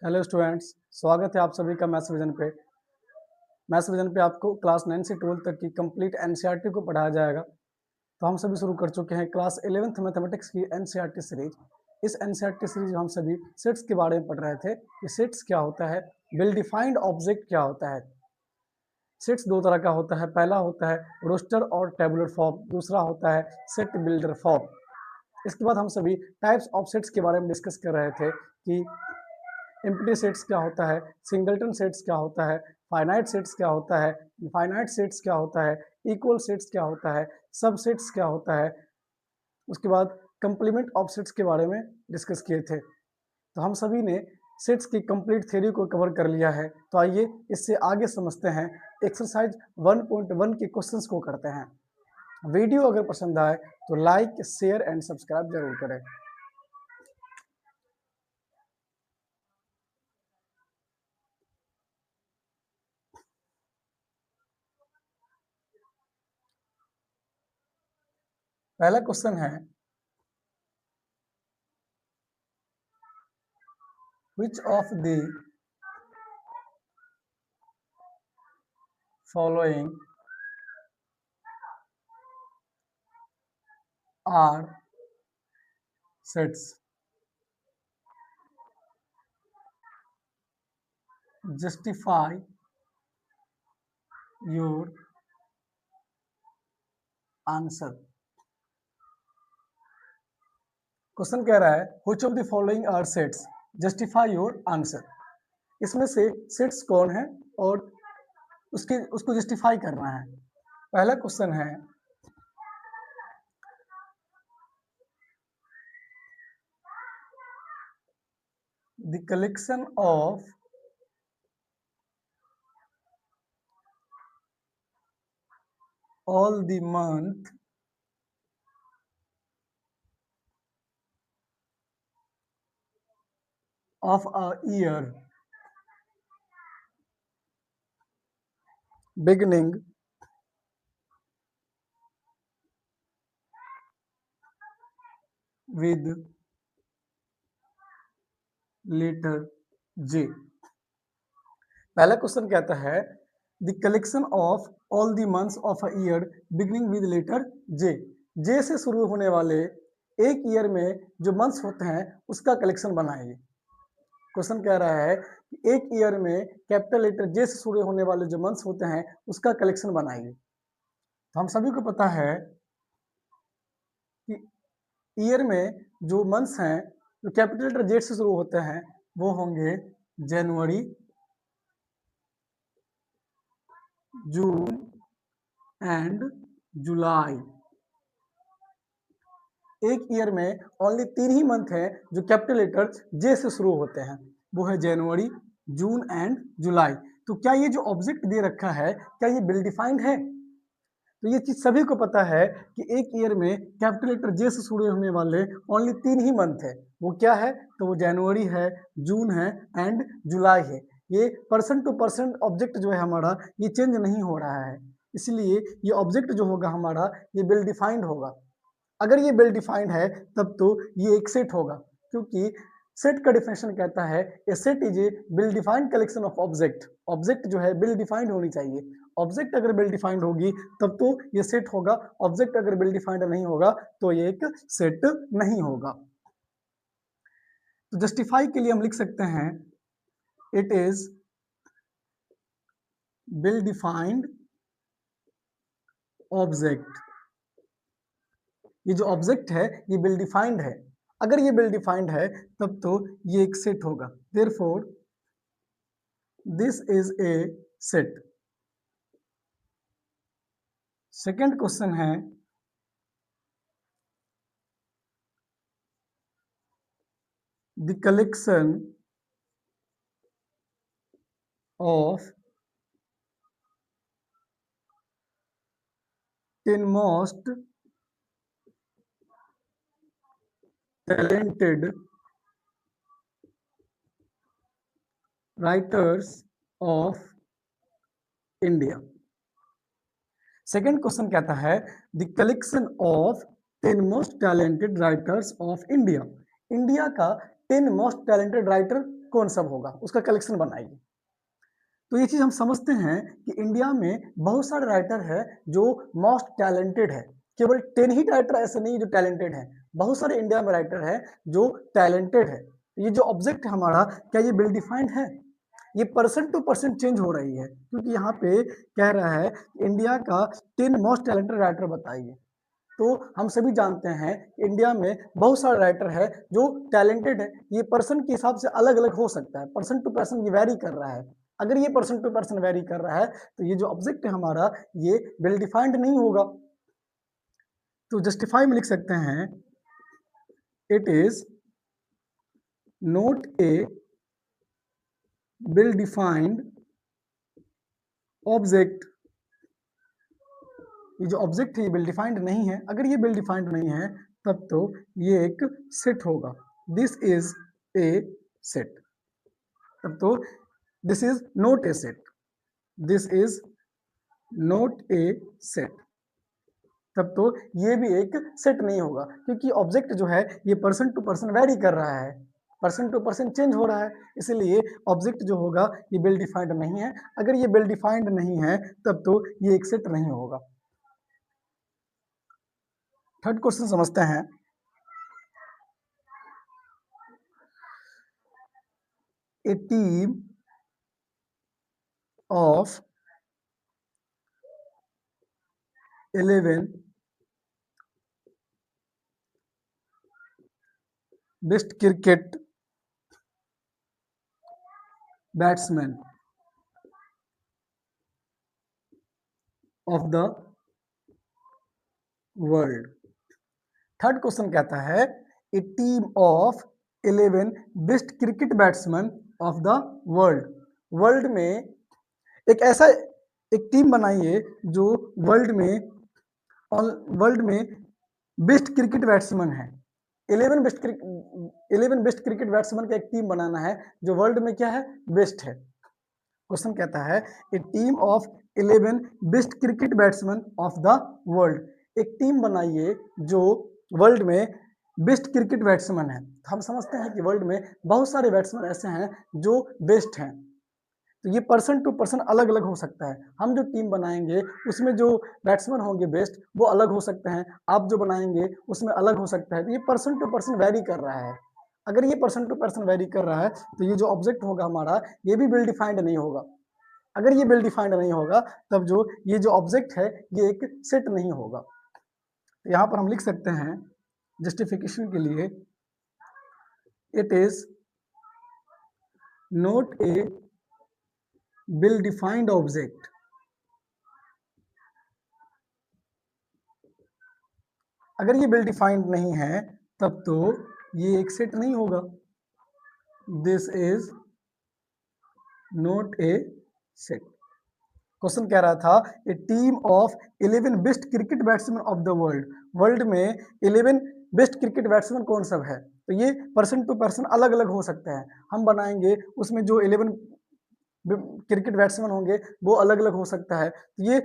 Hello students, स्वागत है आप सभी का मैथ्स विजन पे। मैथ्स विजन पे आपको क्लास 9 से 12 तक की कंप्लीट एनसीईआरटी को पढ़ाया जाएगा। तो हम सभी शुरू कर चुके हैं क्लास 11th मैथमेटिक्स की एनसीईआरटी सीरीज। इस एनसीईआरटी सीरीज में हम सभी सेट्स के बारे में पढ़ रहे थे कि सेट्स क्या होता है, वेल डिफाइंड ऑब्जेक्ट क्या होता है। सेट्स दो तरह का होता है, पहला होता है रोस्टर और टेबुलर फॉर्म, दूसरा होता है सेट बिल्डर फॉर्म। इसके बाद हम सभी टाइप्स ऑफ सेट्स के बारे में डिस्कस कर रहे थे कि एम्प्टी सेट्स क्या होता है, सिंगलटन सेट्स क्या होता है, फाइनाइट सेट्स क्या होता है, इनफाइनाइट सेट्स क्या होता है, इक्वल सेट्स क्या होता है, सब सेट्स क्या होता है। उसके बाद कंप्लीमेंट ऑफ सेट्स के बारे में डिस्कस किए थे। तो हम सभी ने सेट्स की कंप्लीट थ्योरी को कवर कर लिया है। तो आइए इससे आगे समझते हैं, एक्सरसाइज 1.1 के क्वेश्चंस को करते हैं। वीडियो अगर पसंद आए तो लाइक, शेयर एंड सब्सक्राइब जरूर करें। पहला क्वेश्चन है, which of the following are sets? Justify your answer. Question कह रहा है which of the following are sets? Justify your answer. इसमें से सेट्स कौन है और उसको जस्टिफाई करना है। पहला क्वेश्चन है, the collection of all the month of a year beginning with letter J। पहला क्वेश्चन कहता है the collection of all the months of a year beginning with letter J. J से शुरू होने वाले एक ईयर में जो मंथ्स होते हैं उसका कलेक्शन बनाइए। क्वेश्चन कह रहा है कि एक ईयर में कैपिटल लेटर जे से शुरू होने वाले जो मंथ्स होते हैं उसका कलेक्शन बनाइए। तो हम सभी को पता है कि ईयर में जो मंथ्स हैं जो कैपिटल लेटर जे से शुरू होते हैं वो होंगे जनवरी, जून एंड जुलाई। एक ईयर में ओनली 3 ही मंथ है जो कैपिटल लेटर जे से शुरू होते हैं, वो है जनवरी, जून एंड जुलाई। तो क्या ये जो ऑब्जेक्ट दे रखा है क्या ये वेल डिफाइंड है? तो ये चीज सभी को पता है कि एक ईयर में कैपिटल लेटर जे से शुरू होने वाले ओनली 3 ही मंथ है। वो क्या है? तो वो जनवरी है, जून है एंड जुलाई है। ये पर्सन टू पर्सन ऑब्जेक्ट जो है हमारा ये चेंज नहीं हो रहा है, इसलिए ये ऑब्जेक्ट जो होगा हमारा ये वेल डिफाइंड होगा। अगर ये वेल डिफाइंड है तब तो ये एक सेट होगा, क्योंकि सेट का डिफिनेशन कहता है a set is a well defined collection of object. Object जो है वेल डिफाइंड होनी चाहिए। ऑब्जेक्ट अगर वेल डिफाइंड होगी तब तो ये सेट होगा, ऑब्जेक्ट अगर वेल डिफाइंड नहीं होगा तो ये एक सेट नहीं होगा। तो जस्टिफाई के लिए हम लिख सकते हैं it is well defined object. ये जो ऑब्जेक्ट है ये वेल डिफाइंड है। अगर ये वेल डिफाइंड है तब तो ये एक सेट होगा। Therefore this is a set. Second question है, the collection of 10 most talented writers of India। Second question कहता है the collection of 10 most talented writers of India. India का 10 मोस्ट टैलेंटेड राइटर कौन सब होगा, उसका कलेक्शन बनाइए। तो ये चीज हम समझते हैं कि इंडिया में बहुत सारे राइटर है जो मोस्ट टैलेंटेड है, केवल 10 ही राइटर ऐसे नहीं जो टैलेंटेड है, बहुत सारे इंडिया में राइटर है जो टैलेंटेड है। ये जो ऑब्जेक्ट हमारा, क्या ये वेल डिफाइंड है? ये पर्सन टू पर्सन चेंज हो रही है, क्योंकि यहाँ पे कह रहा है इंडिया का 10 मोस्ट टैलेंटेड राइटर बताइए। तो हम सभी जानते हैं इंडिया में बहुत सारे राइटर है जो टैलेंटेड है। ये पर्सन के हिसाब से अलग अलग हो सकता है, पर्सन टू पर्सन ये वेरी कर रहा है। अगर ये पर्सन टू पर्सन वेरी कर रहा है तो ये जो ऑब्जेक्ट है हमारा, ये वेल डिफाइंड नहीं होगा। तो जस्टिफाई में लिख सकते हैं, it is not A well defined object. ये जो ऑब्जेक्ट है ये वेल डिफाइंड नहीं है। अगर ये वेल डिफाइंड नहीं है तब तो ये एक सेट होगा। This is a set. तब तो this is not a set, this is not a set. तब तो ये भी एक सेट नहीं होगा, क्योंकि ऑब्जेक्ट जो है ये पर्सन टू पर्सन वेरी कर रहा है, पर्सन टू पर्सन चेंज हो रहा है, इसलिए ऑब्जेक्ट जो होगा ये वेल डिफाइंड नहीं है। अगर ये वेल डिफाइंड नहीं है तब तो ये एक सेट नहीं होगा। थर्ड क्वेश्चन समझते हैं। A team of 11 best cricket batsman of the world. Third question कहता है a team of 11 best cricket batsman of the world. World में एक ऐसा एक टीम बनाइए जो वर्ल्ड में बेस्ट क्रिकेट बैट्समैन है। 11 बेस्ट क्रिकेट बैट्समैन का एक टीम बनाना है जो वर्ल्ड में क्या है, बेस्ट है। क्वेश्चन कहता है a team of 11 best cricket batsman of the world. एक टीम बनाइए जो वर्ल्ड में बेस्ट क्रिकेट बैट्समैन है। हम समझते हैं कि वर्ल्ड में बहुत सारे बैट्समैन ऐसे हैं जो बेस्ट हैं, तो ये पर्सन टू पर्सन अलग अलग हो सकता है। हम जो टीम बनाएंगे उसमें जो बैट्समैन होंगे बेस्ट वो अलग हो सकते हैं, आप जो बनाएंगे उसमें अलग हो सकता है। तो ये पर्सन टू पर्सन वेरी कर रहा है। अगर ये पर्सन टू पर्सन वेरी कर रहा है तो ये जो ऑब्जेक्ट होगा हमारा ये भी वेल डिफाइंड नहीं होगा। अगर ये वेल डिफाइंड नहीं होगा तब जो ये जो ऑब्जेक्ट है ये एक सेट नहीं होगा। तो यहाँ पर हम लिख सकते हैं जस्टिफिकेशन के लिए, it is not A well defined object. अगर ये वेल डिफाइंड नहीं है तब तो ये एक सेट नहीं होगा। This is not a set. Question कह रहा था a team of 11 best cricket batsman of the world. World में 11 बेस्ट क्रिकेट बैट्समैन कौन सब है, तो ये पर्सन टू पर्सन अलग अलग हो सकते हैं। हम बनाएंगे उसमें जो 11 क्रिकेट बैट्समैन होंगे वो अलग अलग हो सकता है। तो ये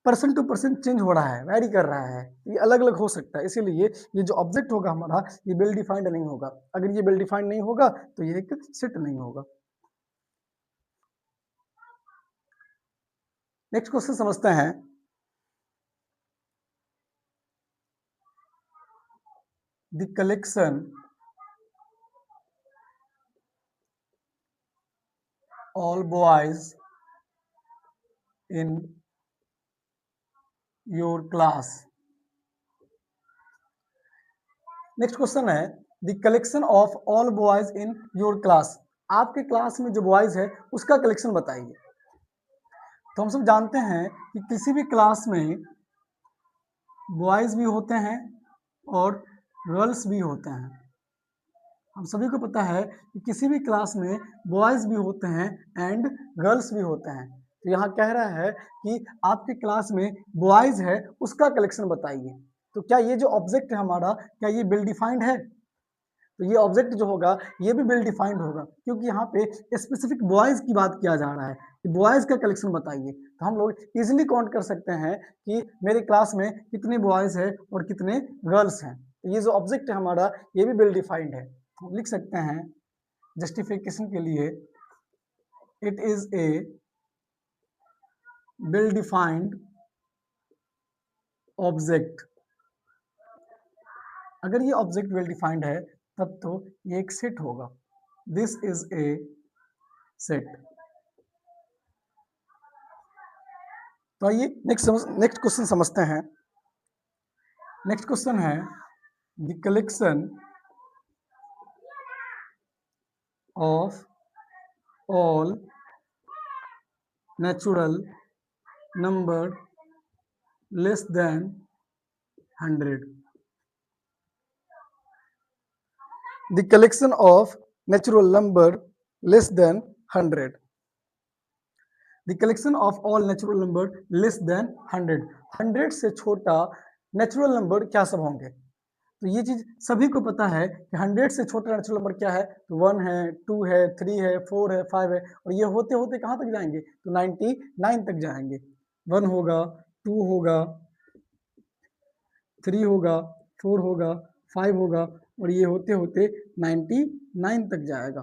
पर्सन टू पर्सन चेंज हो रहा है, वेरी कर रहा है, ये अलग अलग हो सकता है। इसीलिए ये जो ऑब्जेक्ट होगा हमारा ये वेल डिफाइंड नहीं होगा। अगर ये वेल डिफाइंड नहीं होगा तो ये एक सेट नहीं होगा। नेक्स्ट क्वेश्चन समझते हैं। The collection all boys in your class. Next question है the collection of all boys in your class. आपके क्लास में जो बॉयज है उसका कलेक्शन बताइए। तो हम सब जानते हैं कि किसी भी क्लास में बॉयज भी होते हैं और गर्ल्स भी होते हैं। हम सभी को पता है कि किसी भी क्लास में बॉयज भी होते हैं एंड गर्ल्स भी होते हैं। तो यहाँ कह रहा है कि आपके क्लास में बॉयज है उसका कलेक्शन बताइए। तो क्या ये जो ऑब्जेक्ट है हमारा, क्या ये वेल डिफाइंड है? तो ये ऑब्जेक्ट जो होगा ये भी वेल डिफाइंड होगा, क्योंकि यहाँ पे स्पेसिफिक बॉयज की बात किया जा रहा है कि बॉयज का कलेक्शन बताइए। तो हम लोग इजीली काउंट कर सकते हैं कि मेरे क्लास में कितने बॉयज है और कितने गर्ल्स हैं। तो ये जो ऑब्जेक्ट है हमारा ये भी वेल डिफाइंड है। हम लिख सकते हैं जस्टिफिकेशन के लिए, it is a well defined object. अगर ये ऑब्जेक्ट वेल डिफाइंड है तब तो ये एक सेट होगा। This is a set. तो आइए नेक्स्ट क्वेश्चन समझते हैं। नेक्स्ट क्वेश्चन है the collection of all natural number less than 100। The collection of natural number less than 100. The collection of all natural number less than 100. 100 से छोटा natural number क्या सब होंगे? तो ये चीज सभी को पता है कि 100 से छोटा नेचुरल नंबर क्या है? तो 1 है, 2 है, 3 है, 4 है, 5 है, और ये होते होते कहाँ तक जाएंगे? तो 99 तक जाएंगे। 1 होगा, 2 होगा, 3 होगा, 4 होगा, 5 होगा, और ये होते होते 99 तक जाएगा।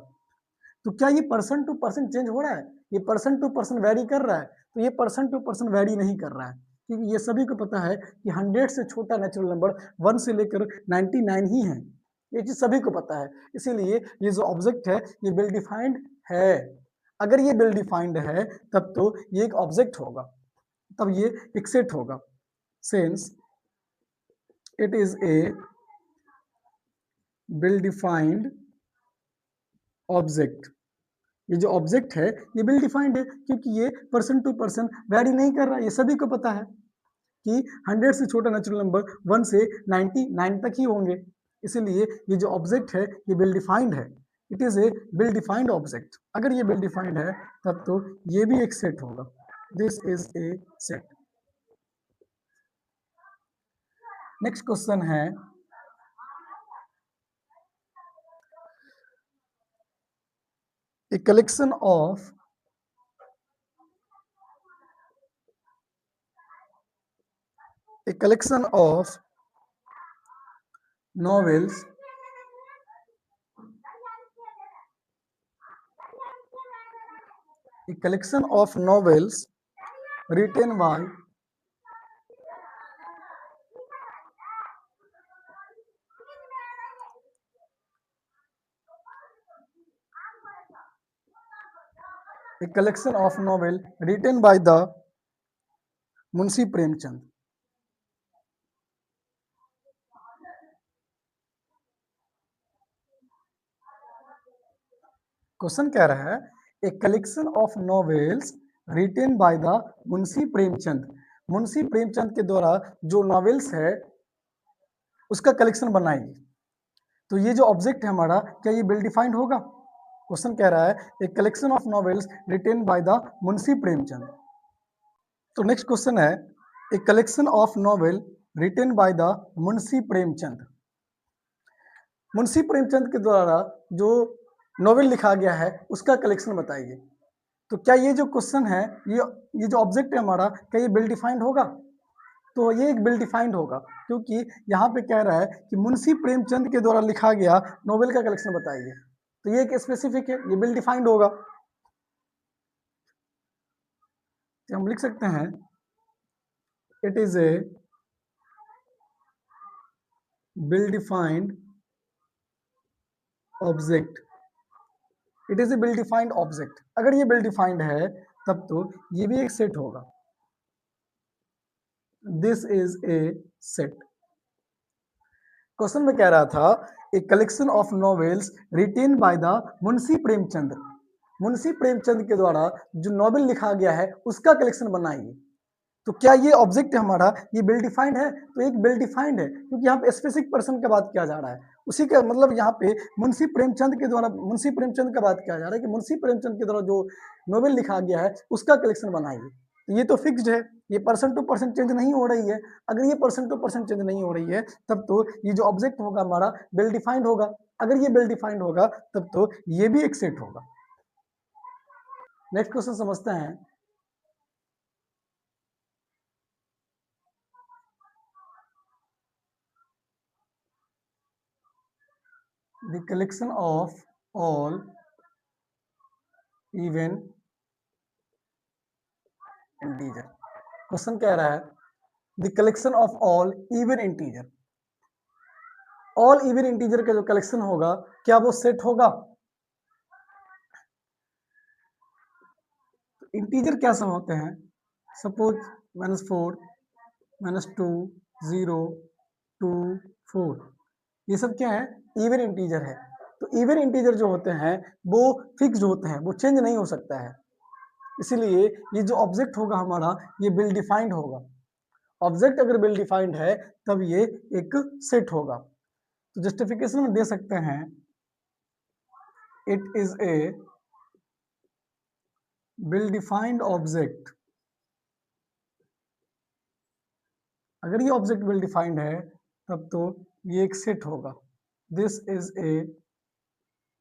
तो क्या ये पर्सन टू पर्सन चेंज हो रहा है? ये पर्सन टू पर्सन वैरी कर रहा है? तो ये पर्सन टू पर्सन वैरी नहीं कर रहा है, क्योंकि ये सभी को पता है कि 100 से छोटा नेचुरल नंबर 1 से लेकर 99 ही है। ये चीज सभी को पता है, इसीलिए ये जो ऑब्जेक्ट है ये वेल डिफाइंड है। अगर ये वेल डिफाइंड है तब तो ये एक ऑब्जेक्ट होगा, तब ये एक सेट होगा। Since it is a well defined object. ये जो ऑब्जेक्ट है ये वेल डिफाइंड है, क्योंकि ये पर्सन टू पर्सन वैरी नहीं कर रहा है। ये सभी को पता है कि 100 से छोटा नेचुरल नंबर 1 से 99 तक ही होंगे, इसीलिए ये जो ऑब्जेक्ट है ये वेल डिफाइंड है। It is a well defined object. अगर ये वेल डिफाइंड है तब तो ये भी एक सेट होगा। This is a set. Next question है a collection of novels written by a collection of novel written by the Munshi Premchand. Question कह रहा है a collection of novels written by the Munshi Premchand. Munshi Premchand के द्वारा जो नॉवेल्स है उसका कलेक्शन बनाइए। तो ये जो ऑब्जेक्ट है हमारा, क्या ये वेल डिफाइंड होगा? क्वेश्चन कह रहा है a collection of novels written by the Munshi Premchand. तो नेक्स्ट क्वेश्चन है a collection of novel written by the Munshi Premchand. Munshi Premchand के द्वारा जो नॉवेल लिखा गया है उसका कलेक्शन बताइए। तो क्या ये जो क्वेश्चन है, ये जो ऑब्जेक्ट है हमारा, क्या ये वेल डिफाइंड होगा? तो ये एक वेल डिफाइंड होगा, क्योंकि यहाँ पे कह रहा है कि मुंशी प्रेमचंद के द्वारा लिखा गया नॉवेल का कलेक्शन बताइए। तो ये एक स्पेसिफिक है, ये वेल डिफाइंड होगा। तो हम लिख सकते हैं it is a well defined object. It is a well defined object. अगर ये वेल डिफाइंड है तब तो ये भी एक सेट होगा। This is a set. Question में कह रहा था a collection of novels written by the Munshi Premchand. Munshi Premchand के द्वारा जो नॉवेल लिखा गया है उसका कलेक्शन बनाइए। तो क्या ये ऑब्जेक्ट हमारा ये वेल डिफाइंड है? तो एक वेल डिफाइंड है, क्योंकि यहाँ पे स्पेसिफिक पर्सन का बात किया जा रहा है। उसी का मतलब यहाँ पे मुंशी प्रेमचंद के द्वारा मुंशी प्रेमचंद का बात किया जा रहा है कि मुंशी प्रेमचंद के द्वारा जो नॉवेल लिखा गया है उसका कलेक्शन बनाइए। तो ये तो फिक्स्ड है, ये पर्सन टू पर्सन चेंज नहीं हो रही है। अगर ये पर्सन टू पर्सन चेंज नहीं हो रही है तब तो ये जो ऑब्जेक्ट होगा हमारा वेल डिफाइंड होगा। अगर ये वेल डिफाइंड होगा तब तो ये भी एक सेट होगा। नेक्स्ट क्वेश्चन समझते हैं। The collection of all even integer. Question कह रहा है the collection of all even integer, all even integer का जो कलेक्शन होगा क्या वो सेट होगा? इंटीजर क्या सब होते हैं? सपोज -4, -2, 0, 2, 4, ये सब क्या है? इवन इंटीजर है। तो इवन इंटीजर जो होते हैं वो फिक्स्ड होते हैं, वो चेंज नहीं हो सकता है। इसीलिए ये जो ऑब्जेक्ट होगा हमारा ये वेल डिफाइंड होगा। ऑब्जेक्ट अगर वेल डिफाइंड है तब ये एक सेट होगा। तो जस्टिफिकेशन में दे सकते हैं it is a well defined object. अगर ये ऑब्जेक्ट वेल डिफाइंड है तब तो ये एक सेट होगा। This is a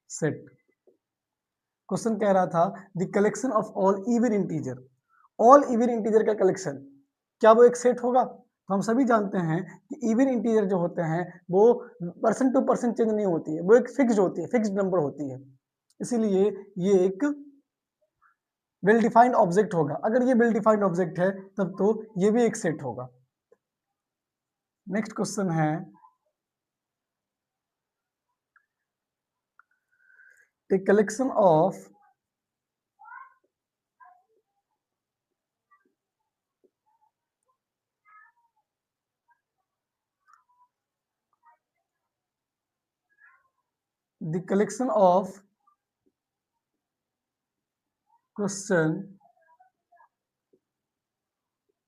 set. Question कह रहा था the collection of all even integer, all even integer का कलेक्शन क्या वो एक सेट होगा? तो हम सभी जानते हैं कि इवन इंटीजर जो होते हैं वो परसेंट टू परसेंट चेंज नहीं होती है, वो एक फिक्स्ड होती है, फिक्स्ड नंबर होती है। इसीलिए ये एक वेल डिफाइंड ऑब्जेक्ट होगा। अगर ये वेल डिफाइंड ऑब्जेक्ट है तब तो ये भी एक सेट होगा। नेक्स्ट क्वेश्चन है a collection of the collection of question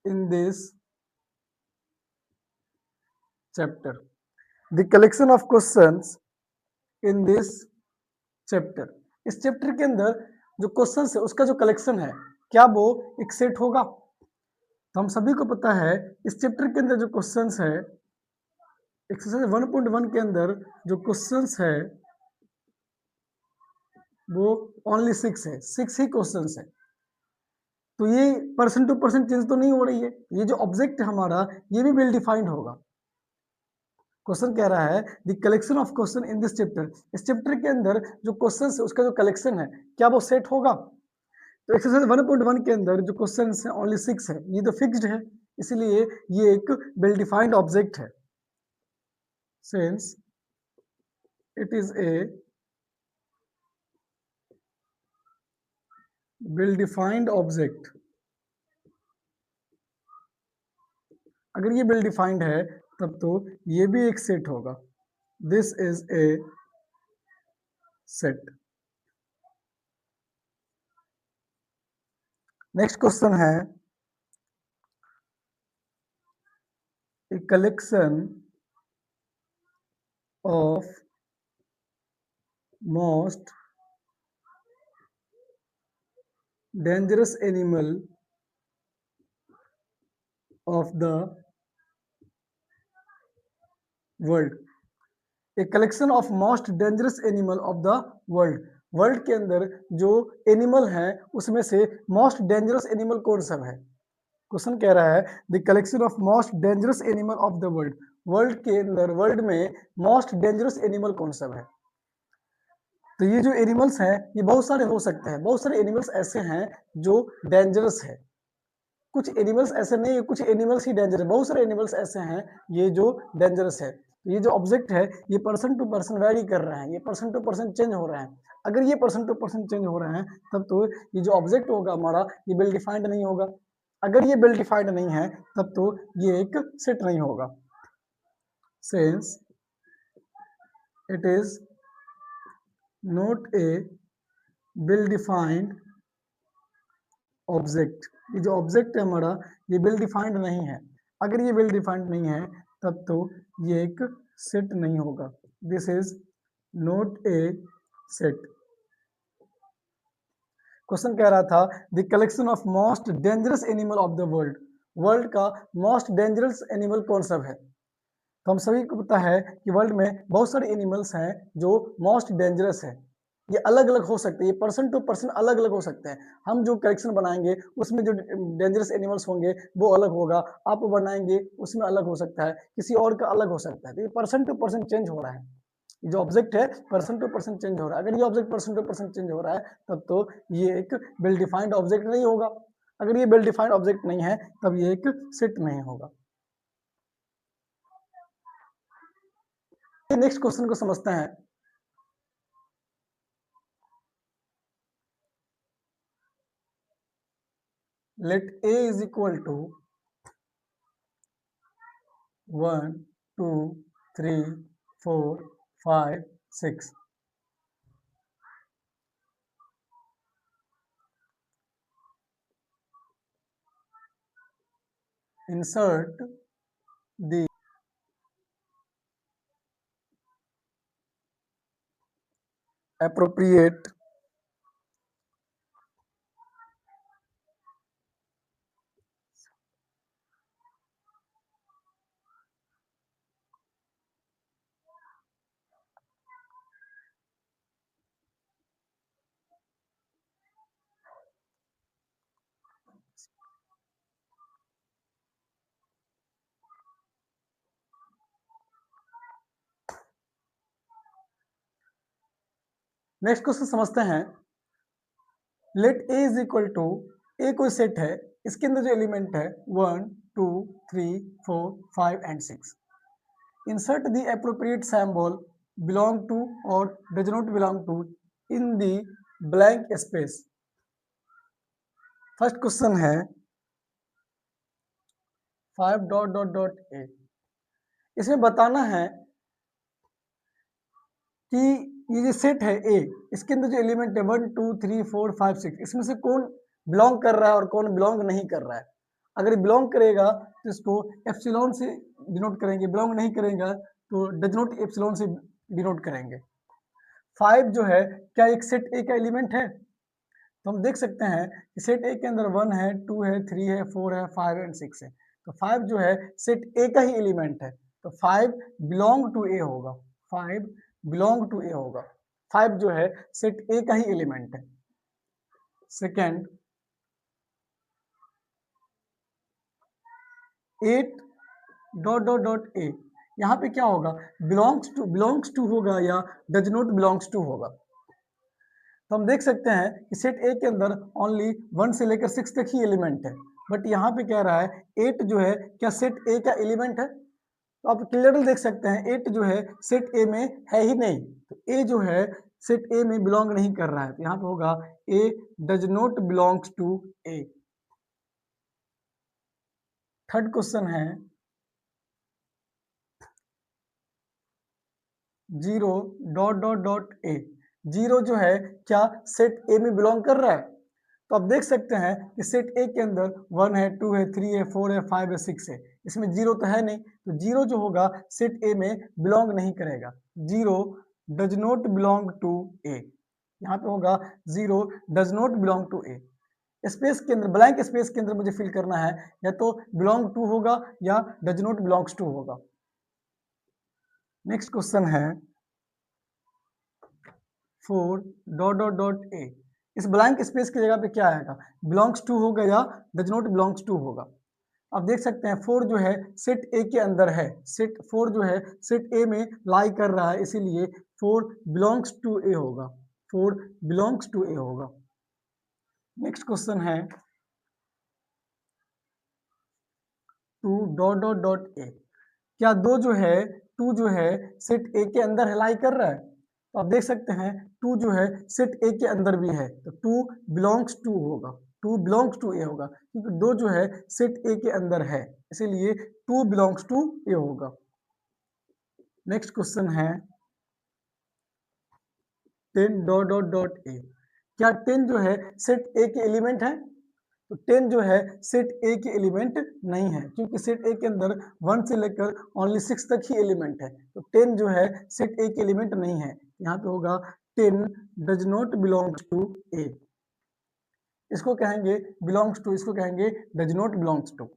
in this chapter, the collection of questions in this chapter, इस चैप्टर के अंदर जो क्वेश्चंस है उसका जो कलेक्शन है क्या वो एक सेट होगा? तो हम सभी को पता है इस चैप्टर के अंदर जो क्वेश्चंस है एक्सरसाइज 1.1 के अंदर जो क्वेश्चंस है वो ओनली 6 है, 6 ही क्वेश्चंस है। तो ये परसेंट टू परसेंट चेंज तो नहीं हो रही है। ये जो ऑब्जेक्ट है हमारा ये भी वेल डिफाइंड होगा। क्वेश्चन कह रहा है the collection of question in this chapter, इस चैप्टर के अंदर जो क्वेश्चन है उसका जो कलेक्शन है क्या वो सेट होगा? तो एक्सरसाइज 1.1 के अंदर जो क्वेश्चन है ओनली 6 है, ये तो फिक्स्ड है, इसलिए ये एक वेल डिफाइंड ऑब्जेक्ट है। Since it is a well defined object, अगर ये वेल डिफाइंड है तब तो ये भी एक सेट होगा। This is a set. Next question है a collection of most dangerous animal of the world, a collection of most dangerous animal of the world, world के अंदर जो एनिमल है उसमें से मोस्ट डेंजरस एनिमल कौन सा है? क्वेश्चन कह रहा है the collection of most dangerous animal of the world, world के अंदर वर्ल्ड में मोस्ट डेंजरस एनिमल कौन सा है? तो ये जो एनिमल्स हैं ये बहुत सारे हो सकते हैं, बहुत सारे एनिमल्स ऐसे हैं जो डेंजरस है, कुछ एनिमल्स ऐसे नहीं है, कुछ एनिमल्स ही डेंजरस है, बहुत सारे एनिमल्स ऐसे हैं ये जो डेंजरस है। ये जो ऑब्जेक्ट है ये पर्सन टू पर्सन वेरी कर रहे हैं, ये पर्सन टू पर्सन चेंज हो रहे हैं। अगर ये पर्सन टू पर्सन चेंज हो रहे हैं तब तो ये जो ऑब्जेक्ट होगा हमारा ये वेल डिफाइंड नहीं होगा। अगर ये वेल डिफाइंड नहीं है तब तो ये एक सेट नहीं होगा। Since it is not A well defined object, ये जो ऑब्जेक्ट है हमारा ये वेल डिफाइंड नहीं है। अगर ये वेल डिफाइंड नहीं है तब तो ये एक सेट नहीं होगा। This is not a set. Question कह रहा था the collection of most dangerous animal of the world, world का मोस्ट डेंजरस एनिमल कौन सा है? तो हम सभी को पता है कि वर्ल्ड में बहुत सारे एनिमल्स हैं जो मोस्ट डेंजरस है। ये अलग अलग हो सकते हैं, ये पर्सन टू पर्सन अलग अलग हो सकते हैं। हम जो कलेक्शन बनाएंगे उसमें जो डेंजरस एनिमल्स होंगे वो अलग होगा, आप बनाएंगे उसमें अलग हो सकता है, किसी और का अलग हो सकता है। तो ये पर्सन टू पर्सन चेंज हो रहा है। ये जो ऑब्जेक्ट है पर्सन टू पर्सन चेंज हो रहा है। अगर ये object person to person change हो रहा है तब तो ये एक वेल डिफाइंड ऑब्जेक्ट नहीं होगा। अगर ये वेल डिफाइंड ऑब्जेक्ट नहीं है तब ये एक सेट नहीं होगा। नेक्स्ट क्वेश्चन को समझते हैं। Let A is equal to 1 2 3 4 5 6। Insert the appropriate next question समझते हैं। Let A is equal to, A कोई सेट है, इसके अंदर जो एलिमेंट है 1 2 3 4 5 and 6। Insert the appropriate symbol belong to और does not belong to in the blank space. First question है 5 डॉट डॉट डॉट ए। इसमें बताना है कि ये जो सेट है ए, इसके अंदर जो एलिमेंट है 1 2 3 4 5 6, इसमें से कौन बिलोंग कर रहा है और कौन बिलोंग नहीं कर रहा है। अगर बिलोंग करेगा तो इसको एप्सिलॉन से डिनोट करेंगे, बिलोंग नहीं करेगा तो डज नॉट एप्सिलॉन से डिनोट करेंगे। 5 जो है क्या एक सेट ए का एलिमेंट है? तो हम देख सकते हैं कि सेट ए के अंदर 1 है 2 है 3 है 4 है 5 एंड 6 है। तो 5 जो है सेट ए का ही एलिमेंट है, तो 5 बिलोंग टू ए होगा। 5 बिलोंग टू ए होगा। 5 जो है सेट ए का ही एलिमेंट है। Second 8 dot dot dot A, यहाँ पे क्या होगा? बिलोंग्स टू होगा या डज नॉट बिलोंग्स टू होगा। तो हम देख सकते हैं कि सेट ए के अंदर ओनली 1 से लेकर 6 तक ही एलिमेंट है, बट यहाँ पे कह रहा है 8 जो है क्या सेट ए का एलिमेंट है? तो आप क्लियरली देख सकते हैं 8 जो है सेट ए में है ही नहीं, तो ए जो है सेट ए में बिलोंग नहीं कर रहा है, तो यहाँ पे होगा A does not belongs to A. Third question है 0 डॉट डॉट डॉट ए। 0 जो है क्या सेट ए में बिलोंग कर रहा है? तो आप देख सकते हैं कि सेट ए के अंदर 1 है 2 है 3 है 4 है 5 है 6 है, इसमें 0 तो है नहीं, तो 0 जो होगा सेट ए में बिलोंग नहीं करेगा। 0 does not belong to A, यहाँ पे होगा 0 does not belong to A. Space के अंदर, ब्लैंक स्पेस के अंदर मुझे फिल करना है, या तो बिलोंग टू होगा या डज नॉट बिलोंग्स टू होगा। नेक्स्ट क्वेश्चन है 4 डॉट डॉट डॉट ए। इस ब्लैंक स्पेस की जगह पे क्या आएगा? बिलोंग्स टू होगा या डज नॉट बिलोंग्स टू होगा। आप देख सकते हैं 4 जो है सेट ए के अंदर है, सेट 4 जो है सेट ए में लाई कर रहा है, इसीलिए 4 बिलोंग्स टू ए होगा। 4 बिलोंग्स टू ए होगा। नेक्स्ट क्वेश्चन है 2 डॉट डॉट डॉट ए। क्या 2 जो है 2 जो है सेट ए के अंदर लाई कर रहा है? तो आप देख सकते हैं 2 जो है सेट ए के अंदर भी है, तो 2 बिलोंग्स टू होगा। 2 बिलोंग्स टू ए होगा, क्योंकि 2 जो है सेट ए के अंदर है, इसीलिए 2 बिलोंग्स टू ए होगा। नेक्स्ट क्वेश्चन है 10 डॉट डॉट डॉट ए। क्या 10 जो है सेट ए के एलिमेंट है? तो 10 जो है सेट ए के एलिमेंट नहीं है, क्योंकि सेट ए के अंदर 1 से लेकर ओनली 6 तक ही एलिमेंट है, तो 10 जो है सेट ए के एलिमेंट नहीं है। यहाँ पे होगा 10 डज नॉट बिलोंग्स टू ए। इसको कहेंगे बिलोंग्स टू, इसको कहेंगे डज नॉट बिलोंग्स टू।